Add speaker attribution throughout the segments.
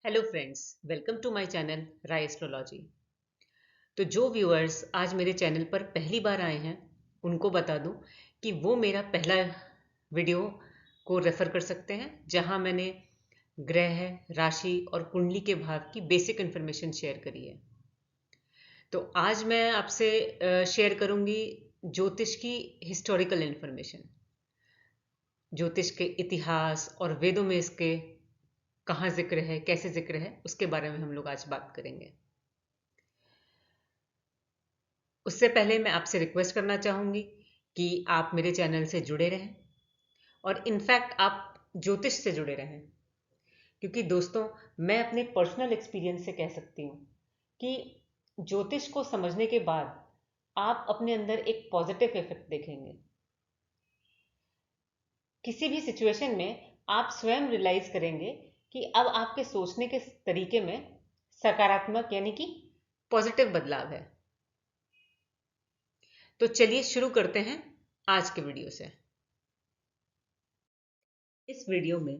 Speaker 1: Hello friends, welcome to my channel Rai astrology. तो जो viewers आज मेरे चैनल पर पहली बार आए हैं उनको बता दूं कि वो मेरा पहला वीडियो को रेफर कर सकते हैं जहां मैंने ग्रह, राशि और कुंडली के भाव की बेसिक इन्फॉर्मेशन शेयर करी है। तो आज मैं आपसे शेयर करूंगी ज्योतिष की हिस्टोरिकल इन्फॉर्मेशन। ज्योतिष के इतिहास और वेदों में इसके कहाँ जिक्र है, कैसे जिक्र है, उसके बारे में हम लोग आज बात करेंगे। उससे पहले मैं आपसे रिक्वेस्ट करना चाहूँगी कि आप मेरे चैनल से जुड़े रहें और इनफैक्ट आप ज्योतिष से जुड़े रहें, क्योंकि दोस्तों मैं अपने पर्सनल एक्सपीरियंस से कह सकती हूँ कि ज्योतिष को समझने के बाद आप अपने अंदर एक पॉजिटिव इफेक्ट देखेंगे। किसी भी सिचुएशन में आप स्वयं रियलाइज करेंगे कि अब आपके सोचने के तरीके में सकारात्मक यानी कि पॉजिटिव बदलाव है। तो चलिए शुरू करते हैं आज के वीडियो से। इस वीडियो में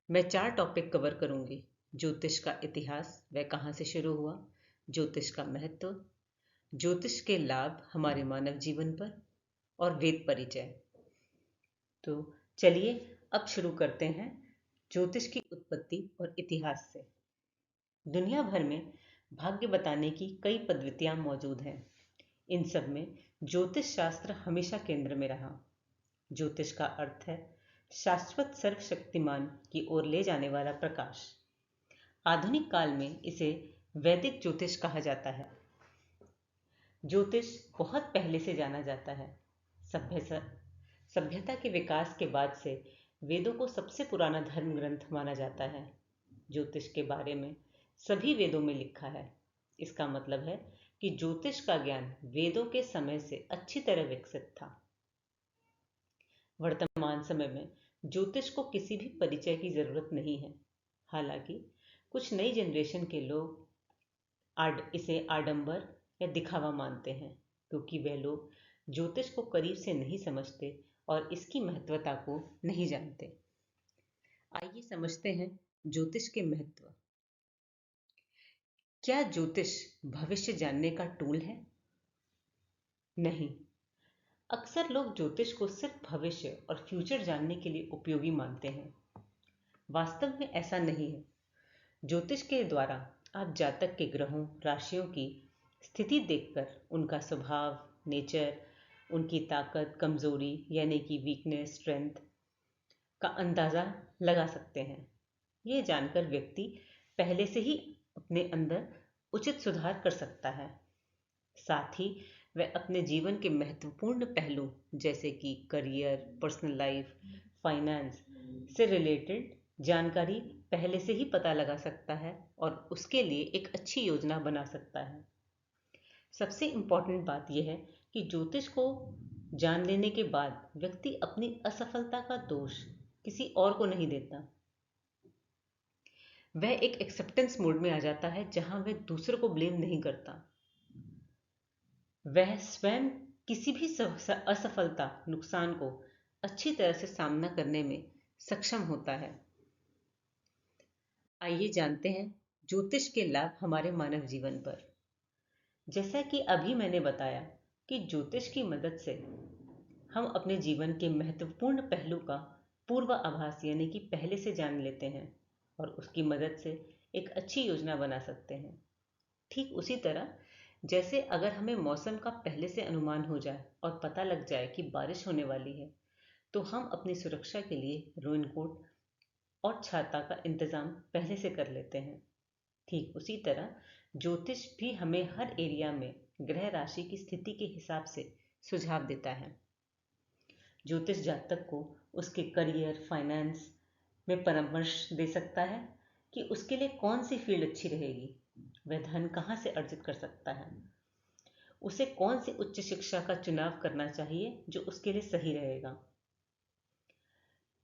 Speaker 1: मैं 4 टॉपिक कवर करूंगी। ज्योतिष का इतिहास, वह कहाँ से शुरू हुआ, ज्योतिष का महत्व, ज्योतिष के लाभ हमारे मानव जीवन पर और वेद परिचय। तो चलिए अब शुरू करते हैं ज्योतिष की उत्पत्ति और इतिहास से। दुनिया भर में भाग्य बताने की कई पद्धतियां मौजूद हैं। इन सब में ज्योतिष शास्त्र हमेशा केंद्र में रहा। ज्योतिष का अर्थ है शाश्वत सर्वशक्तिमान की ओर ले जाने वाला प्रकाश। आधुनिक काल में इसे वैदिक ज्योतिष कहा जाता है। ज्योतिष बहुत पहले से जाना जाता है। सभ्य सभ्यता के विकास के बाद से वेदों को सबसे पुराना धर्म ग्रंथ माना जाता है। ज्योतिष के बारे में सभी वेदों में लिखा है। इसका मतलब है कि ज्योतिष का ज्ञान वेदों के समय से अच्छी तरह विकसित था। वर्तमान समय में ज्योतिष को किसी भी परिचय की जरूरत नहीं है। हालांकि कुछ नई जनरेशन के लोग इसे आडंबर या दिखावा मानते हैं, क्योंकि वे लोग ज्योतिष को करीब से नहीं समझते और इसकी महत्वता को नहीं जानते। आइए समझते हैं ज्योतिष के महत्व। क्या ज्योतिष भविष्य जानने का टूल है? नहीं। अक्सर लोग ज्योतिष को सिर्फ भविष्य और फ्यूचर जानने के लिए उपयोगी मानते हैं। वास्तव में ऐसा नहीं है। ज्योतिष के द्वारा आप जातक के ग्रहों, राशियों की स्थिति देखकर उनका स्वभाव, नेचर, उनकी ताकत, कमजोरी यानी कि वीकनेस, स्ट्रेंथ का अंदाजा लगा सकते हैं। ये जानकर व्यक्ति पहले से ही अपने अंदर उचित सुधार कर सकता है। साथ ही वह अपने जीवन के महत्वपूर्ण पहलू जैसे कि करियर, पर्सनल लाइफ, फाइनेंस से रिलेटेड जानकारी पहले से ही पता लगा सकता है और उसके लिए एक अच्छी योजना बना सकता है। सबसे इंपॉर्टेंट बात यह है कि ज्योतिष को जान लेने के बाद व्यक्ति अपनी असफलता का दोष किसी और को नहीं देता। वह एक एक्सेप्टेंस मोड में आ जाता है जहां वह दूसरों को ब्लेम नहीं करता। वह स्वयं किसी भी असफलता, नुकसान को अच्छी तरह से सामना करने में सक्षम होता है। आइए जानते हैं ज्योतिष के लाभ हमारे मानव जीवन पर। जैसा कि अभी मैंने बताया कि ज्योतिष की मदद से हम अपने जीवन के महत्वपूर्ण पहलू का पूर्वाभास यानी कि पहले से जान लेते हैं और उसकी मदद से एक अच्छी योजना बना सकते हैं। ठीक उसी तरह जैसे अगर हमें मौसम का पहले से अनुमान हो जाए और पता लग जाए कि बारिश होने वाली है, तो हम अपनी सुरक्षा के लिए रेनकोट और छाता का इंतजाम पहले से कर लेते हैं। ठीक उसी तरह ज्योतिष भी हमें हर एरिया में ग्रह राशि की स्थिति के हिसाब से सुझाव देता है। ज्योतिष जातक को उसके करियर, फाइनेंस में परामर्श दे सकता है कि उसके लिए कौन सी फील्ड अच्छी रहेगी, वह धन कहाँ से अर्जित कर सकता है, उसे कौन सी उच्च शिक्षा का चुनाव करना चाहिए जो उसके लिए सही रहेगा,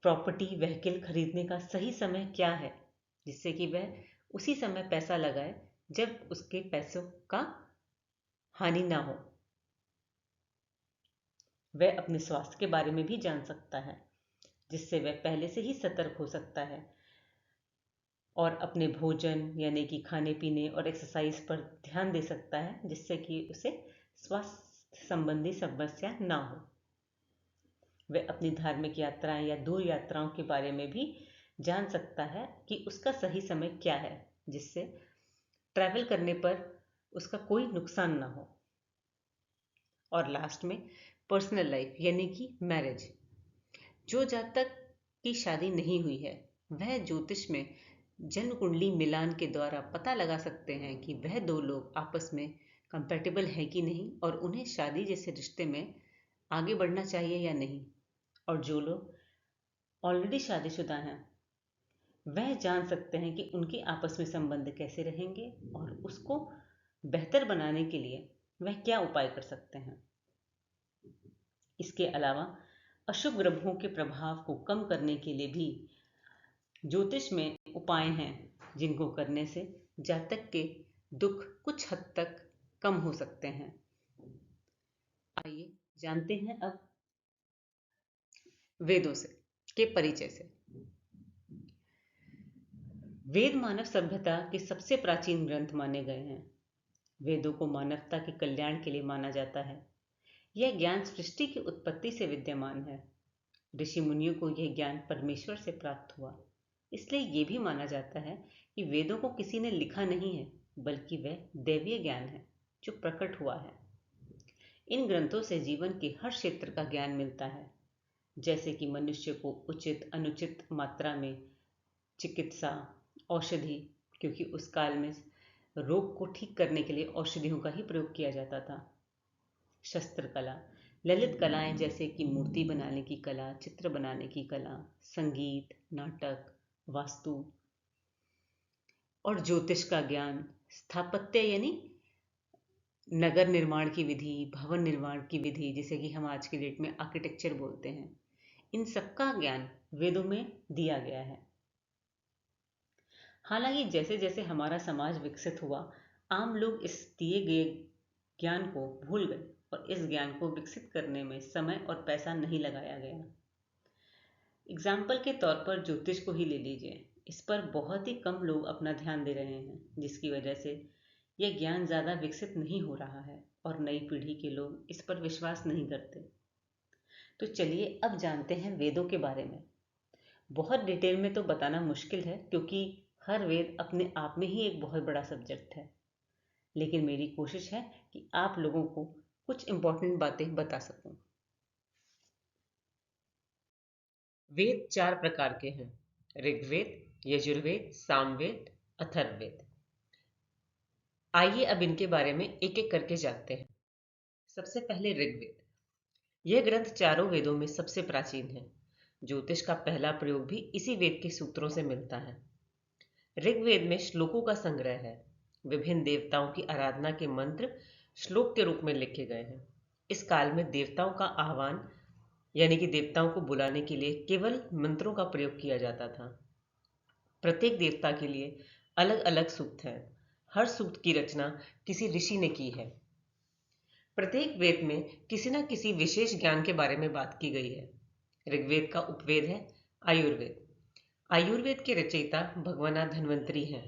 Speaker 1: प्रॉपर्टी व्हीकल खरीदने का सही समय क्या है जिससे कि वह उसी समय पैसा लगाए जब उसके पैसों का हानि ना हो। वह अपने स्वास्थ्य के बारे में भी जान सकता है जिससे वह पहले से ही सतर्क हो सकता है। और अपने भोजन यानी कि खाने पीने और एक्सरसाइज पर ध्यान दे सकता है, जिससे कि उसे स्वास्थ्य संबंधी समस्या ना हो। वह अपनी धार्मिक यात्राएं या दूर यात्राओं के बारे में भी जान सकता है कि उसका सही समय क्या है, जिससे ट्रैवल करने पर उसका कोई नुकसान ना हो। और लास्ट में पर्सनल लाइफ यानी कि मैरिज। जो जातक की शादी नहीं हुई है वह ज्योतिष में जन्म कुंडली मिलान के द्वारा पता लगा सकते हैं कि वह दो लोग आपस में कंपैटिबल है कि नहीं और उन्हें शादी जैसे रिश्ते में आगे बढ़ना चाहिए या नहीं। और जो लोग ऑलरेडी शादीशुदा हैं वह जान सकते हैं कि उनके आपस में संबंध कैसे रहेंगे और उसको बेहतर बनाने के लिए वह क्या उपाय कर सकते हैं। इसके अलावा अशुभ ग्रहों के प्रभाव को कम करने के लिए भी ज्योतिष में उपाय हैं, जिनको करने से जातक के दुख कुछ हद तक कम हो सकते हैं। आइए जानते हैं अब वेदों से के परिचय से। वेद मानव सभ्यता के सबसे प्राचीन ग्रंथ माने गए हैं। वेदों को मानवता के कल्याण के लिए माना जाता है। यह ज्ञान सृष्टि की उत्पत्ति से विद्यमान है। ऋषि मुनियों को यह ज्ञान परमेश्वर से प्राप्त हुआ, इसलिए यह भी माना जाता है कि वेदों को किसी ने लिखा नहीं है, बल्कि वह दैवीय ज्ञान है जो प्रकट हुआ है। इन ग्रंथों से जीवन के हर क्षेत्र का ज्ञान मिलता है, जैसे कि मनुष्य को उचित अनुचित मात्रा में चिकित्सा, औषधि, क्योंकि उस काल में रोग को ठीक करने के लिए औषधियों का ही प्रयोग किया जाता था। शस्त्र कला, ललित कलाएं जैसे कि मूर्ति बनाने की कला, चित्र बनाने की कला, संगीत, नाटक, वास्तु और ज्योतिष का ज्ञान, स्थापत्य यानी नगर निर्माण की विधि, भवन निर्माण की विधि, जिसे कि हम आज की डेट में आर्किटेक्चर बोलते हैं, इन सबका ज्ञान वेदों में दिया गया है। हालांकि जैसे जैसे हमारा समाज विकसित हुआ, आम लोग इस दिए गए ज्ञान को भूल गए और इस ज्ञान को विकसित करने में समय और पैसा नहीं लगाया गया। एग्जाम्पल के तौर पर ज्योतिष को ही ले लीजिए, इस पर बहुत ही कम लोग अपना ध्यान दे रहे हैं, जिसकी वजह से यह ज्ञान ज़्यादा विकसित नहीं हो रहा है और नई पीढ़ी के लोग इस पर विश्वास नहीं करते। तो चलिए अब जानते हैं वेदों के बारे में। बहुत डिटेल में तो बताना मुश्किल है, क्योंकि हर वेद अपने आप में ही एक बहुत बड़ा सब्जेक्ट है, लेकिन मेरी कोशिश है कि आप लोगों को कुछ इंपॉर्टेंट बातें बता सकूं। वेद 4 प्रकार के हैं: ऋग्वेद, यजुर्वेद, सामवेद, अथर्ववेद। आइए अब इनके बारे में एक एक करके जानते हैं। सबसे पहले ऋग्वेद। यह ग्रंथ चारों वेदों में सबसे प्राचीन है। ज्योतिष का पहला प्रयोग भी इसी वेद के सूत्रों से मिलता है। ऋग्वेद में श्लोकों का संग्रह है। विभिन्न देवताओं की आराधना के मंत्र श्लोक के रूप में लिखे गए हैं। इस काल में देवताओं का आह्वान यानी कि देवताओं को बुलाने के लिए केवल मंत्रों का प्रयोग किया जाता था। प्रत्येक देवता के लिए अलग अलग सूक्त हैं। हर सूक्त की रचना किसी ऋषि ने की है। प्रत्येक वेद में किसी न किसी विशेष ज्ञान के बारे में बात की गई है। ऋग्वेद का उपवेद है आयुर्वेद। आयुर्वेद के रचयिता भगवान धन्वंतरी हैं।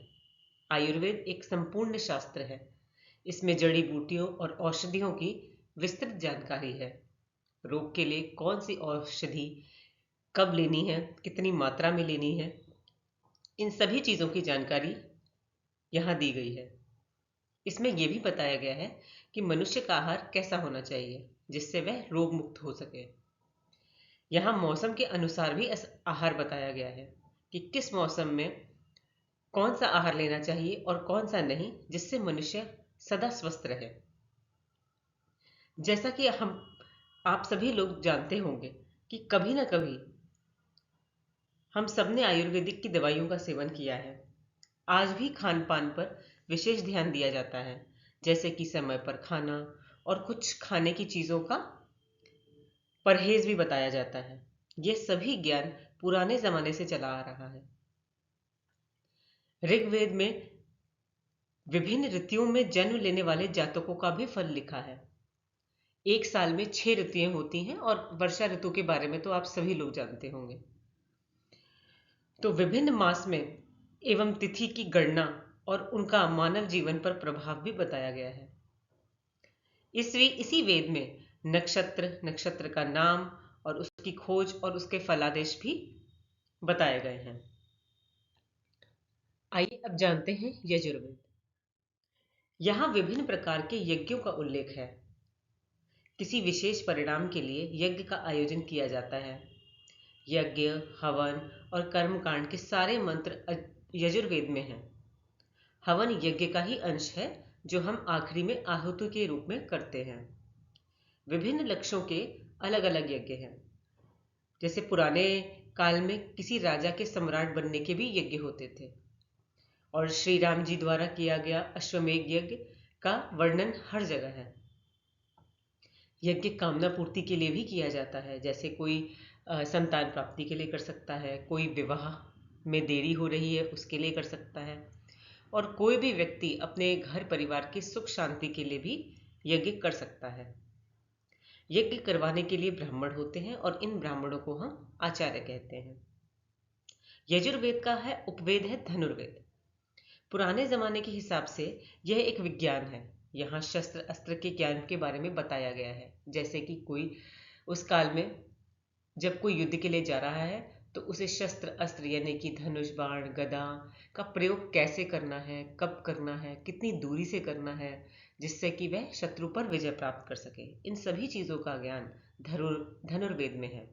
Speaker 1: आयुर्वेद एक संपूर्ण शास्त्र है। इसमें जड़ी बूटियों और औषधियों की विस्तृत जानकारी है। रोग के लिए कौन सी औषधि कब लेनी है, कितनी मात्रा में लेनी है, इन सभी चीज़ों की जानकारी यहाँ दी गई है। इसमें यह भी बताया गया है कि मनुष्य का आहार कैसा होना चाहिए जिससे वह रोग मुक्त हो सके। यहाँ मौसम के अनुसार भी आहार बताया गया है कि किस मौसम में कौन सा आहार लेना चाहिए और कौन सा नहीं, जिससे मनुष्य सदा स्वस्थ रहे। जैसा कि आप सभी लोग जानते होंगे कि कभी ना कभी हम सबने आयुर्वेदिक की दवाइयों का सेवन किया है। आज भी खान पान पर विशेष ध्यान दिया जाता है, जैसे कि समय पर खाना और कुछ खाने की चीज़ों का परहेज भी बताया जाता है। यह सभी ज्ञान पुराने जमाने से चला आ रहा है। ऋग्वेद में विभिन्न ऋतुओं में जन्म लेने वाले जातकों का भी फल लिखा है। एक साल में 6 ऋतुएं होती हैं और वर्षा ऋतु के बारे में तो आप सभी लोग जानते होंगे। तो विभिन्न मास में एवं तिथि की गणना और उनका मानव जीवन पर प्रभाव भी बताया गया है। इसी वेद में नक्षत्र, नक्षत्र का नाम और उसकी खोज और उसके फलादेश भी बताए गए हैं। आइए अब जानते हैं यजुर्वेद। यहाँ विभिन्न प्रकार के यज्ञों का उल्लेख है। किसी विशेष परिणाम के लिए यज्ञ का आयोजन किया जाता है। यज्ञ, हवन और कर्मकांड के सारे मंत्र यजुर्वेद में हैं। हवन यज्ञ का ही अंश है जो हम आखिरी में आहुति के रूप में करते हैं। विभिन्न लक्ष्यों के अलग अलग यज्ञ हैं। जैसे पुराने काल में किसी राजा के सम्राट बनने के भी यज्ञ होते थे, और श्री राम जी द्वारा किया गया अश्वमेध यज्ञ का वर्णन हर जगह है। यज्ञ कामना पूर्ति के लिए भी किया जाता है, जैसे कोई संतान प्राप्ति के लिए कर सकता है, कोई विवाह में देरी हो रही है उसके लिए कर सकता है, और कोई भी व्यक्ति अपने घर परिवार की सुख शांति के लिए भी यज्ञ कर सकता है। यज्ञ करवाने के लिए ब्राह्मण होते हैं और इन ब्राह्मणों को हम आचार्य कहते हैं। यजुर्वेद का है उपवेद है धनुर्वेद। पुराने जमाने के हिसाब से यह एक विज्ञान है। यहाँ शस्त्र अस्त्र के ज्ञान के बारे में बताया गया है, जैसे कि कोई उस काल में जब कोई युद्ध के लिए जा रहा है तो उसे शस्त्र अस्त्र यानी कि धनुष, बाण, गदा का प्रयोग कैसे करना है, कब करना है, कितनी दूरी से करना है, जिससे कि वह शत्रु पर विजय प्राप्त कर सके। इन सभी चीजों का ज्ञान धनुर्वेद में है।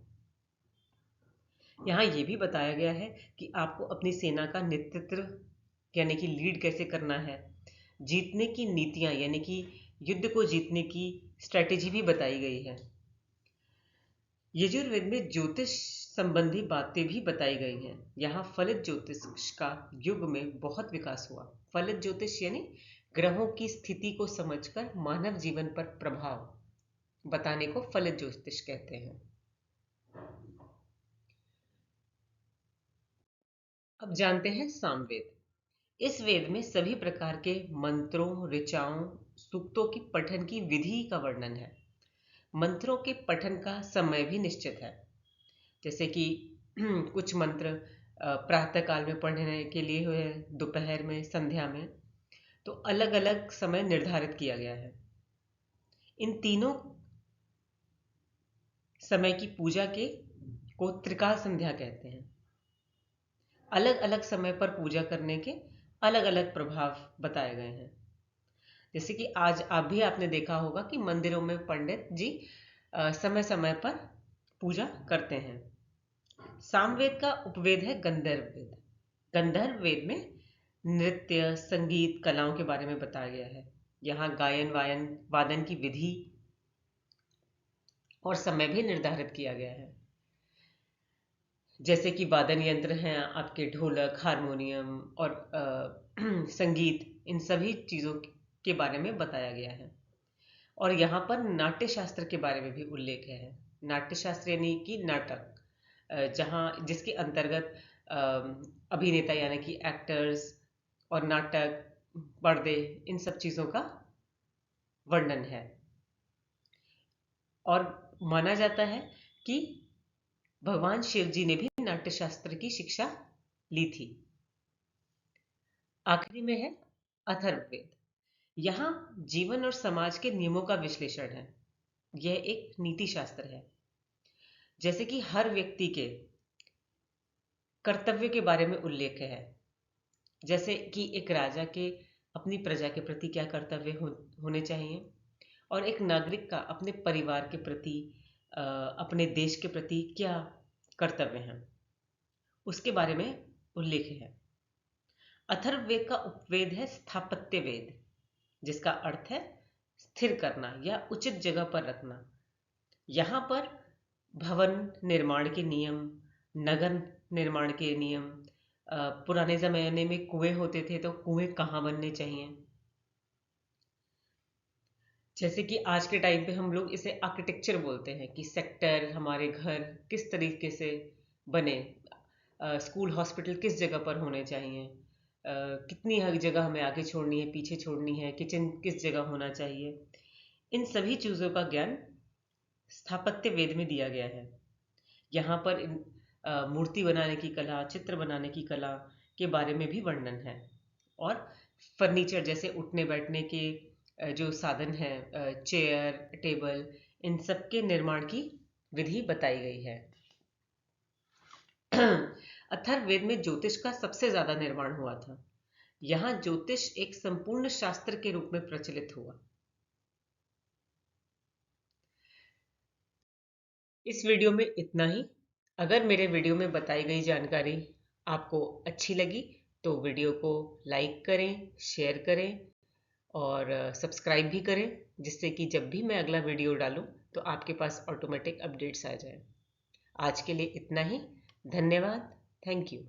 Speaker 1: यहाँ ये भी बताया गया है कि आपको अपनी सेना का नेतृत्व यानी कि लीड कैसे करना है। जीतने की नीतियां यानी कि युद्ध को जीतने की स्ट्रेटेजी भी बताई गई है। यजुर्वेद में ज्योतिष संबंधी बातें भी बताई गई हैं। यहाँ फलित ज्योतिष का युग में बहुत विकास हुआ। फलित ज्योतिष यानी ग्रहों की स्थिति को समझकर मानव जीवन पर प्रभाव बताने को फलित ज्योतिष कहते हैं। अब जानते हैं सामवेद। इस वेद में सभी प्रकार के मंत्रों, ऋचाओं, सूक्तों की पठन की विधि का वर्णन है। मंत्रों के पठन का समय भी निश्चित है, जैसे कि कुछ मंत्र प्रातः काल में पढ़ने के लिए हुए, दोपहर में, संध्या में, तो अलग अलग समय निर्धारित किया गया है। इन तीनों समय की पूजा को त्रिकाल संध्या कहते हैं। अलग अलग समय पर पूजा करने के अलग अलग प्रभाव बताए गए हैं। जैसे कि आज आपने देखा होगा कि मंदिरों में पंडित जी समय समय पर पूजा करते हैं। सामवेद का उपवेद है गंधर्व वेद। गंधर्व वेद में नृत्य, संगीत, कलाओं के बारे में बताया गया है। यहाँ गायन वादन की विधि और समय भी निर्धारित किया गया है। जैसे कि वादन यंत्र हैं आपके ढोलक, हारमोनियम और संगीत, इन सभी चीज़ों के बारे में बताया गया है। और यहाँ पर नाट्य शास्त्र के बारे में भी उल्लेख है। नाट्य शास्त्र यानी कि नाटक, जहाँ जिसके अंतर्गत अभिनेता यानी कि एक्टर्स और नाटक, पर्दे, इन सब चीज़ों का वर्णन है। और माना जाता है कि भगवान शिव जी ने भी नाट्य शास्त्र की शिक्षा ली थी। आखिरी में है अथर्ववेद। यहाँ जीवन और समाज के नियमों का विश्लेषण है। यह एक नीति शास्त्र है, जैसे कि हर व्यक्ति के कर्तव्य के बारे में उल्लेख है। जैसे कि एक राजा के अपनी प्रजा के प्रति क्या कर्तव्य होने चाहिए, और एक नागरिक का अपने परिवार के प्रति, अपने देश के प्रति क्या कर्तव्य हैं, उसके बारे में उल्लेख है। अथर्ववेद का उपवेद है स्थापत्य वेद, जिसका अर्थ है स्थिर करना या उचित जगह पर रखना। यहाँ पर भवन निर्माण के नियम, नगर निर्माण के नियम, पुराने जमाने में कुएं होते थे तो कुएं कहाँ बनने चाहिए, जैसे कि आज के टाइम पे हम लोग इसे आर्किटेक्चर बोलते हैं कि सेक्टर, हमारे घर किस तरीके से बने, स्कूल हॉस्पिटल किस जगह पर होने चाहिए, कितनी हर जगह हमें आगे छोड़नी है, पीछे छोड़नी है, किचन किस जगह होना चाहिए। इन सभी चीज़ों का ज्ञान स्थापत्य वेद में दिया गया है। यहाँ पर मूर्ति बनाने की कला, चित्र बनाने की कला के बारे में भी वर्णन है। और फर्नीचर जैसे उठने बैठने के जो साधन है, चेयर, टेबल, इन सब के निर्माण की विधि बताई गई है। अथर्ववेद में ज्योतिष का सबसे ज्यादा निर्माण हुआ था। यहां ज्योतिष एक संपूर्ण शास्त्र के रूप में प्रचलित हुआ। इस वीडियो में इतना ही। अगर मेरे वीडियो में बताई गई जानकारी आपको अच्छी लगी तो वीडियो को लाइक करें, शेयर करें और सब्सक्राइब भी करें, जिससे कि जब भी मैं अगला वीडियो डालूं तो आपके पास ऑटोमेटिक अपडेट्स आ जाए। आज के लिए इतना ही। धन्यवाद। Thank you.